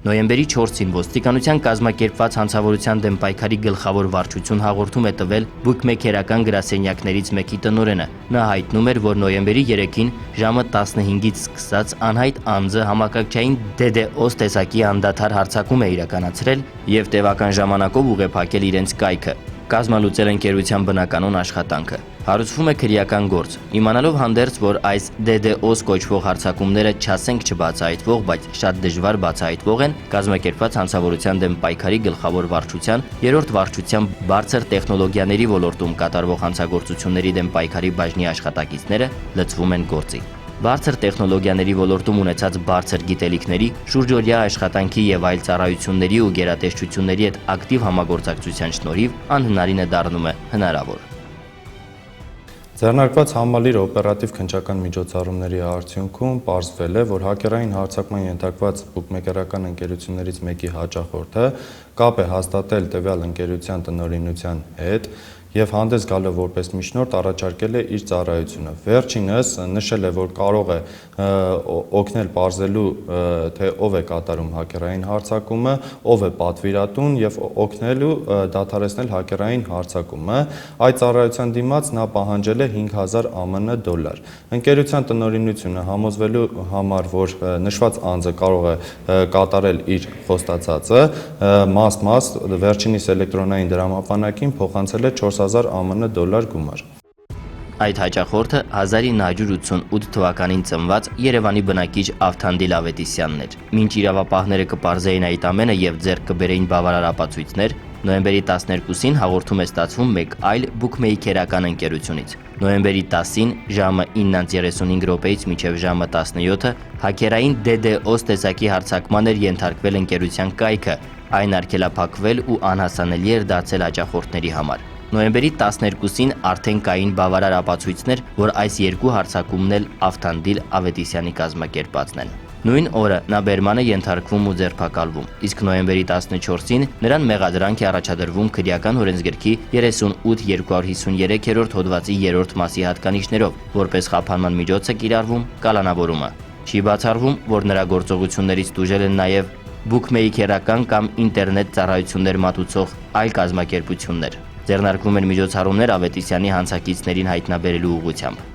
Նոյեմբերի 4-ին ոստիկանության կազմակերպված հանցավորության դեմ պայքարի գլխավոր վարչություն հաղորդում է տվել բուկմեքերական գրասենյակներից մեկի տնօրենը։ Նա հայտնում էր, որ նոյեմբերի 3-ին ժամը 15-ից սկսած անհայտ անձը համակարգչային DDoS տեսակի անդադար հարձակում է իրականացրել եւ տևական ժամանակով ուղեփակել իրենց կայքը։ Կազմալուծել ընկերության բնականոն աշխատանքը։ Հարուցվում է քրեական գործ։ Իմանալով հանդերձ, որ այս DDoS կոչվող հարձակումները չասենք չբացահայտվող, բայց շատ դժվար բացահայտվող են, կազմակերպված հանցավորության դեմ պայքարի գլխավոր վարչության 3-րդ վարչության բարձր տեխնոլոգիաների ոլորտում կատարվող հանցագործությունների դեմ պայքարի բաժնի աշխատակիցները լծվում են գործի։ Բարձր տեխնոլոգիաների ոլորտում ունեցած բարձր գիտելիքների, շուրջօրյա աշխատանքի եւ այլ ծառայությունների ու գերատեսչությունների հետ ակտիվ համագործակցության շնորհիվ անհնարինը դառնում է հնարավոր։ Ձեռնարկված համալիր օպերատիվ քննչական միջոցառումների արդյունքում պարզվել է, որ հակերային հարձակման ենթարկված բուկմեկերական ընկերություններից մեկի հաճախորդը կապ է հաստատել տվյալ ընկերության տնօրինության հետ եւ հանդես գալով որպես միջնորդ առաջարկել է իր ծառայությունը։ Վերջինս նշել է, որ կարող է օգնել պարզելու, թե ով է կատարում հակերային հարձակումը, ով է պատվիրատուն եւ օգնելու դադարեցնել հակերային հարձակումը։ Այդ ծառայության դիմաց նա պահանջել է $5000 ԱՄՆ։ Ընկերության տնօրինությունը համոզվելու համար, որ նշված անձը կարող է կատարել իր խոստացածը, մաս վերջինիս էլեկտրոնային դրամապանակին փոխանցել է $4000 ԱՄՆ գումար։ Այդ հաճախորդը 1988 թվականին ծնված Երևանի բնակիչ Ավթանդիլ Ավետիսյանն էր։ Մինչ իրավապահները կպարզեին այդ ամենը եւ ձեռք կբերեին բավարար ապացույցներ, նոյեմբերի 12-ին հաղորդում է ստացվում մեկ այլ բուկմեքերական ընկերությունից։ Նոյեմբերի 10-ին ժամը 9:35-ից մինչև ժամը 17-ը հակերային DDoS տեսակի հարձակման էր ենթարկվել ընկերության կայքը, այն արգելափակվել ու անհասանելի էր դարձել հաճախորդների համար։ Նոյեմբերի 12-ին արդեն կային բավարար ապացույցներ, որ այս երկու հարձակումն էլ Ավթանդիլ Ավետիսյանի կազմակերպածն են։ Նույն օրը նա բերման է ենթարկվում ու ձերբակալվում, իսկ նոյեմբերի 14-ին նրան մեղադրանք է առաջադրվում քրեական օրենսգրքի 38-253-րդ հոդվածի 3-րդ մասի հատկանիշներով, որպես խափանման միջոց է կիրառվում կալանավորումը։ Չի բացառվում, որ նրա գործողություններից տուժել են նաև բուկմեքերական կամ ինտերնետ ծառայություններ մատուցող այլ կազմակերպություններ։ Ձեռնարկվում են միջոցառումներ Ավետիսյանի հանցակիցներին հայտնաբերելու ուղղությամբ։